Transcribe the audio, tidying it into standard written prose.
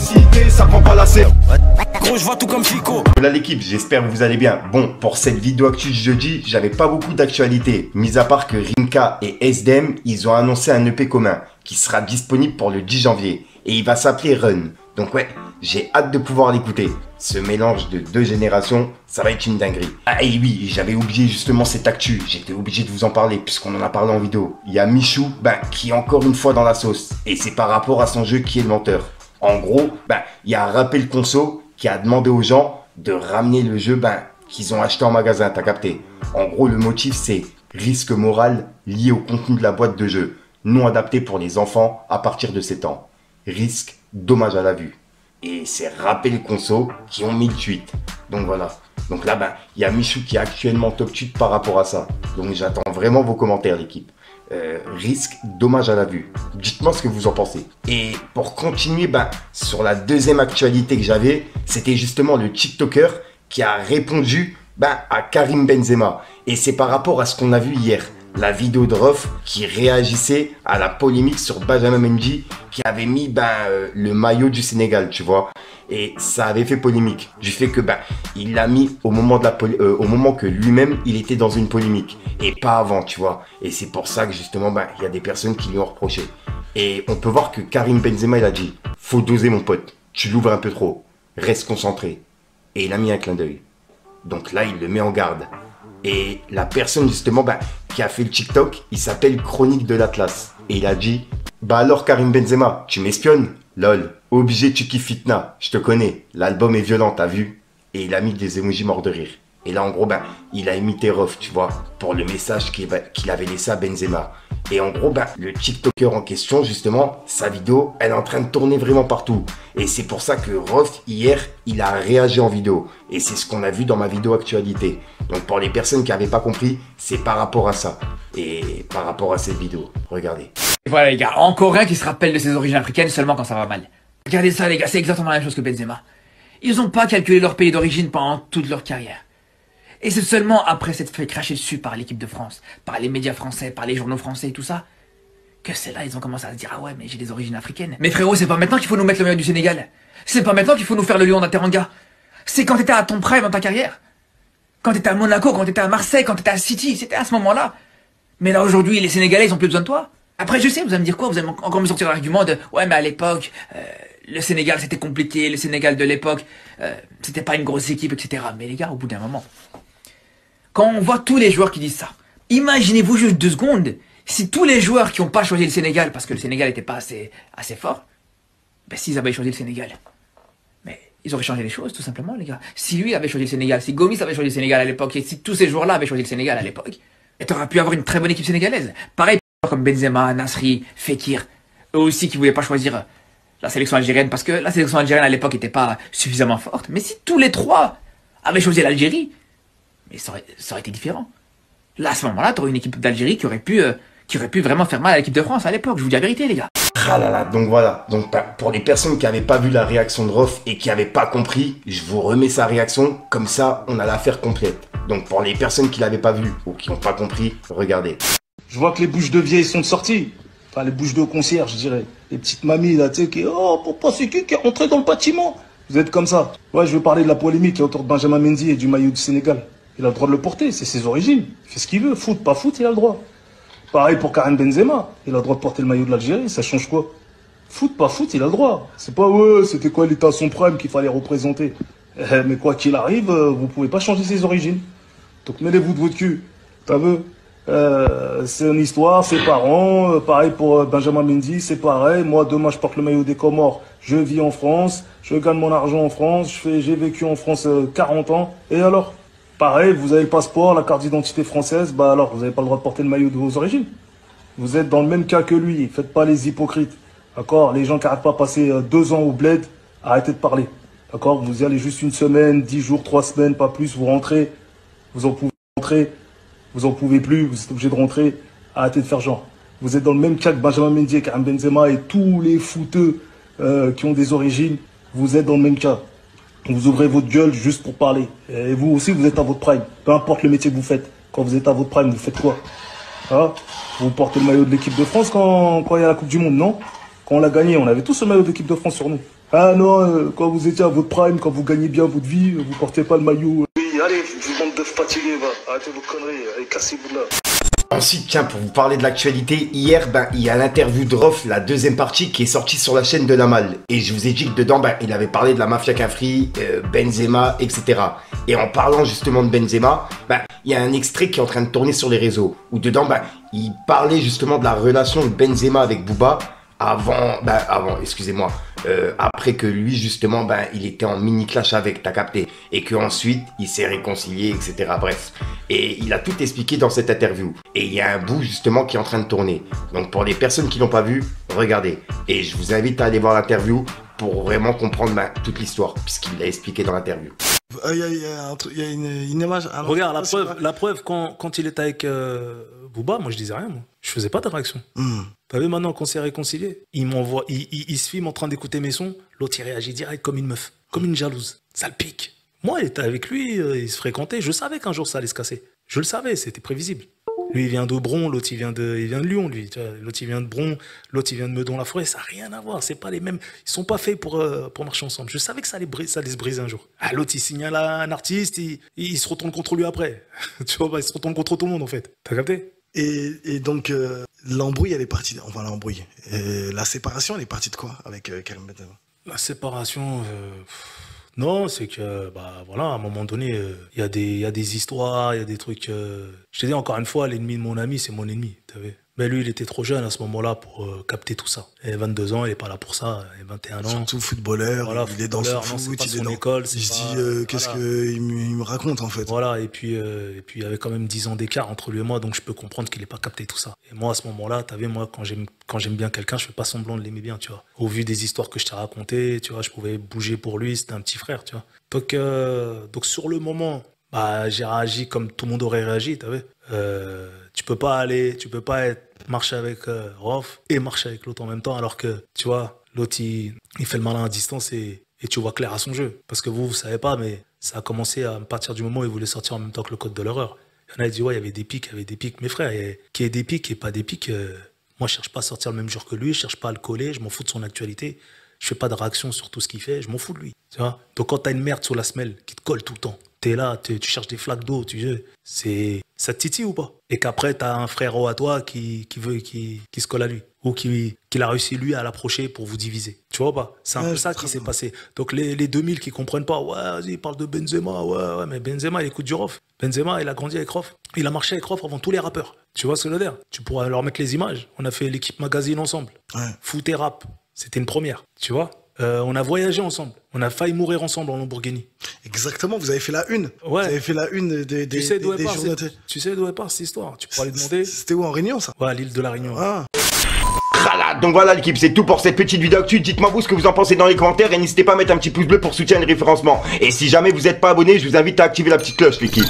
excité, ça prend pas la serre. Gros, je vois tout comme Fico. Voilà l'équipe, j'espère que vous allez bien. Bon, pour cette vidéo actu du jeudi, j'avais pas beaucoup d'actualité, mis à part que Rimka et SDM, ils ont annoncé un EP commun qui sera disponible pour le 10 janvier et il va s'appeler Run. Donc ouais, j'ai hâte de pouvoir l'écouter. Ce mélange de deux générations, ça va être une dinguerie. Ah et oui, j'avais oublié justement cette actu, j'étais obligé de vous en parler puisqu'on en a parlé en vidéo. Il y a Michou, qui est encore une fois dans la sauce et c'est par rapport à son jeu qui est le menteur. En gros, il y a Rappel Conso qui a demandé aux gens de ramener le jeu qu'ils ont acheté en magasin, t'as capté. En gros, le motif c'est risque moral lié au contenu de la boîte de jeu, non adapté pour les enfants à partir de 7 ans. Risque, dommage à la vue. Et c'est Rappel Conso qui ont mis le tweet. Donc voilà. Donc là, il y a Michou qui est actuellement top tweet par rapport à ça. Donc j'attends vraiment vos commentaires, l'équipe. Risque, dommage à la vue. Dites-moi ce que vous en pensez. Et pour continuer, sur la deuxième actualité que j'avais, c'était justement le TikToker qui a répondu à Karim Benzema. Et c'est par rapport à ce qu'on a vu hier. La vidéo de Rof qui réagissait à la polémique sur Benjamin Mendy qui avait mis le maillot du Sénégal, tu vois. Et ça avait fait polémique du fait que il l'a mis au moment au moment que lui-même il était dans une polémique et pas avant, tu vois. Et c'est pour ça que justement il y a des personnes qui lui ont reproché. Et on peut voir que Karim Benzema il a dit faut doser mon pote, tu l'ouvres un peu trop, reste concentré. Et il a mis un clin d'œil. Donc là il le met en garde. Et la personne justement qui a fait le TikTok, il s'appelle Chronique de l'Atlas. Et il a dit alors Karim Benzema, tu m'espionnes? Lol, obligé tu kiffes Fitna, je te connais, l'album est violent, t'as vu? Et il a mis des emojis morts de rire. Et là en gros il a imité Rof, tu vois, pour le message qu'il avait laissé à Benzema. Et en gros le TikToker en question justement, sa vidéo, elle est en train de tourner vraiment partout. Et c'est pour ça que Rof hier, il a réagi en vidéo. Et c'est ce qu'on a vu dans ma vidéo actualité. Donc pour les personnes qui n'avaient pas compris, c'est par rapport à ça. Et par rapport à cette vidéo, regardez. Et voilà les gars, encore un qui se rappelle de ses origines africaines seulement quand ça va mal. Regardez ça les gars, c'est exactement la même chose que Benzema. Ils n'ont pas calculé leur pays d'origine pendant toute leur carrière. Et c'est seulement après s'être fait cracher dessus par l'équipe de France, par les médias français, par les journaux français et tout ça, que c'est là ils ont commencé à se dire ah ouais mais j'ai des origines africaines. Mais frérot, c'est pas maintenant qu'il faut nous mettre le maillot du Sénégal. C'est pas maintenant qu'il faut nous faire le lion d'Ateranga. C'est quand t'étais à ton prime dans ta carrière. Quand t'étais à Monaco, quand t'étais à Marseille, quand t'étais à City, c'était à ce moment-là. Mais là aujourd'hui les Sénégalais ils ont plus besoin de toi. Après je sais, vous allez me dire quoi? Vous allez encore me sortir l'argument de ouais mais à l'époque le Sénégal c'était compliqué, le Sénégal de l'époque c'était pas une grosse équipe etc. Mais les gars au bout d'un moment, quand on voit tous les joueurs qui disent ça, imaginez-vous juste 2 secondes si tous les joueurs qui n'ont pas choisi le Sénégal parce que le Sénégal n'était pas assez fort, s'ils avaient choisi le Sénégal, mais ils auraient changé les choses tout simplement les gars. Si lui avait choisi le Sénégal, si Gomis avait choisi le Sénégal à l'époque et si tous ces joueurs-là avaient choisi le Sénégal à l'époque, et t'aurais pu avoir une très bonne équipe sénégalaise. Pareil comme Benzema, Nasri, Fekir, eux aussi qui voulaient pas choisir la sélection algérienne parce que la sélection algérienne à l'époque n'était pas suffisamment forte. Mais si tous les 3 avaient choisi l'Algérie, mais ça aurait été différent. Là à ce moment-là, t'aurais une équipe d'Algérie qui aurait pu vraiment faire mal à l'équipe de France à l'époque. Je vous dis la vérité les gars. Ah là là, donc voilà. Donc pour les personnes qui n'avaient pas vu la réaction de Rof et qui n'avaient pas compris, je vous remets sa réaction, comme ça on a l'affaire complète. Donc pour les personnes qui l'avaient pas vu ou qui n'ont pas compris, regardez. Je vois que les bouches de vieilles sont sorties. Enfin, les bouches de concierge, je dirais. Les petites mamies, là, tu sais, qui... Oh, papa, c'est qui est rentré dans le bâtiment? Vous êtes comme ça. Ouais, je veux parler de la polémique autour de Benjamin Mendy et du maillot du Sénégal. Il a le droit de le porter, c'est ses origines. Il fait ce qu'il veut. Foot, pas foot, il a le droit. Pareil pour Karim Benzema. Il a le droit de porter le maillot de l'Algérie. Ça change quoi? Foot, pas foot, il a le droit. C'est pas, ouais, c'était quoi l'état son prime qu'il fallait représenter. Mais quoi qu'il arrive, vous pouvez pas changer ses origines. Donc mêlez-vous de votre cul. T'as vu? C'est une histoire, ses parents, pareil pour Benjamin Mendy, c'est pareil. Moi, demain, je porte le maillot des Comores. Je vis en France, je gagne mon argent en France, j'ai vécu en France 40 ans. Et alors? Pareil, vous avez le passeport, la carte d'identité française, alors, vous n'avez pas le droit de porter le maillot de vos origines. Vous êtes dans le même cas que lui, faites pas les hypocrites. D'accord? Les gens qui n'arrêtent pas de passer 2 ans au bled, arrêtez de parler. D'accord? Vous y allez juste 1 semaine, 10 jours, 3 semaines, pas plus, vous rentrez, vous en pouvez rentrer. Vous en pouvez plus, vous êtes obligé de rentrer, arrêtez de faire genre. Vous êtes dans le même cas que Benjamin Mendy, Karim Benzema et tous les footeux qui ont des origines, vous êtes dans le même cas. Vous ouvrez votre gueule juste pour parler. Et vous aussi, vous êtes à votre prime. Peu importe le métier que vous faites. Quand vous êtes à votre prime, vous faites quoi? Hein? Vous portez le maillot de l'équipe de France quand il y a la Coupe du Monde, non? Quand on l'a gagné, on avait tous le maillot d'équipe de France sur nous. Ah non, quand vous étiez à votre prime, quand vous gagnez bien votre vie, vous portez pas le maillot. Oui, allez, vous bande d'œufs fatigués, va. Arrêtez vos conneries, allez, cassez-vous là. Ensuite, tiens, pour vous parler de l'actualité, hier, il y a l'interview de Rof, la deuxième partie, qui est sortie sur la chaîne de la Malle. Et je vous ai dit que dedans, il avait parlé de la mafia Cafri, Benzema, etc. Et en parlant justement de Benzema, il y a un extrait qui est en train de tourner sur les réseaux, où dedans, il parlait justement de la relation de Benzema avec Booba, après que lui justement il était en mini clash avec, t'as capté, et que ensuite il s'est réconcilié, etc. Bref, et il a tout expliqué dans cette interview, et il y a un bout justement qui est en train de tourner. Donc pour les personnes qui l'ont pas vu, regardez, et je vous invite à aller voir l'interview pour vraiment comprendre toute l'histoire, puisqu'il l'a expliqué dans l'interview. Il y a une image. Regarde, la preuve quand il était avec Booba, moi je disais rien, moi. Je faisais pas de réaction. T'as vu, maintenant qu'on s'est réconcilié, il m'envoie, il se filme en train d'écouter mes sons, l'autre il réagit direct comme une meuf, comme une jalouse. Ça le pique. Moi, il était avec lui, il se fréquentait, je savais qu'un jour ça allait se casser. Je le savais, c'était prévisible. Lui, il vient de Bron, l'autre, il vient de Lyon, lui. L'autre, il vient de Bron, l'autre, il vient de Meudon-la-Forêt. Ça n'a rien à voir. C'est pas les mêmes. Ils sont pas faits pour marcher ensemble. Je savais que ça allait se briser un jour. Ah, l'autre, il signale à un artiste, il se retourne contre lui après. Tu vois, il se retourne contre tout le monde, en fait. T'as capté? Et donc, l'embrouille, elle est partie. Enfin, l'embrouille. La séparation, elle est partie de quoi avec Karim Benzema? La séparation... Non, c'est que, voilà, à un moment donné, il y a des histoires, il y a des trucs... Je te dis encore une fois, l'ennemi de mon ami, c'est mon ennemi, tu vois. Mais lui, il était trop jeune à ce moment-là pour capter tout ça. Il a 22 ans, il n'est pas là pour ça, il a 21 ans. Surtout footballeur, voilà, il est dans son foot, il est dans l'école. Il se dit, qu'est-ce qu'il me raconte, en fait. Voilà, et puis il y avait quand même 10 ans d'écart entre lui et moi, donc je peux comprendre qu'il n'ait pas capté tout ça. Et moi, à ce moment-là, tu vois, moi, quand j'aime bien quelqu'un, je fais pas semblant de l'aimer bien, tu vois. Au vu des histoires que je t'ai racontées, tu vois, je pouvais bouger pour lui, c'était un petit frère, tu vois. Donc sur le moment, j'ai réagi comme tout le monde aurait réagi, tu vois. Tu peux pas marcher avec Rof et marcher avec l'autre en même temps, alors que, tu vois, l'autre, il fait le malin à distance et tu vois clair à son jeu. Parce que vous savez pas, mais ça a commencé à partir du moment où il voulait sortir en même temps que le code de l'horreur. Il y en a qui disent, ouais, il y avait des pics. Mes frères, qui est des pics et pas des pics, moi, je cherche pas à sortir le même jour que lui, je cherche pas à le coller, je m'en fous de son actualité. Je fais pas de réaction sur tout ce qu'il fait, je m'en fous de lui. Tu vois. Donc quand t'as une merde sur la semelle qui te colle tout le temps, t'es là, tu cherches des flaques d'eau, ça te titille ou pas? Et qu'après t'as un frérot à toi qui se colle à lui, ou qu'il a réussi lui à l'approcher pour vous diviser. Tu vois pas? C'est un peu ça qui s'est passé. Donc les 2000 qui comprennent pas, ouais, vas-y, il parle de Benzema, ouais, mais Benzema il écoute du Rof. Benzema il a grandi avec Rof. Il a marché avec Rof avant tous les rappeurs. Tu vois ce que je veux dire? Tu pourras leur mettre les images. On a fait l'équipe magazine ensemble. Ouais. Foot et rap. C'était une première, tu vois. On a voyagé ensemble. On a failli mourir ensemble en Lamborghini. Exactement, vous avez fait la une. Ouais. Vous avez fait la une des journaux. Tu sais d'où elle part cette histoire? Tu pourras lui demander. C'était où, en Réunion, ça? Ouais, à l'île de la Réunion. Ah. Donc voilà l'équipe, c'est tout pour cette petite vidéo actu. Dites-moi vous ce que vous en pensez dans les commentaires et n'hésitez pas à mettre un petit pouce bleu pour soutenir le référencement. Et si jamais vous n'êtes pas abonné, je vous invite à activer la petite cloche l'équipe.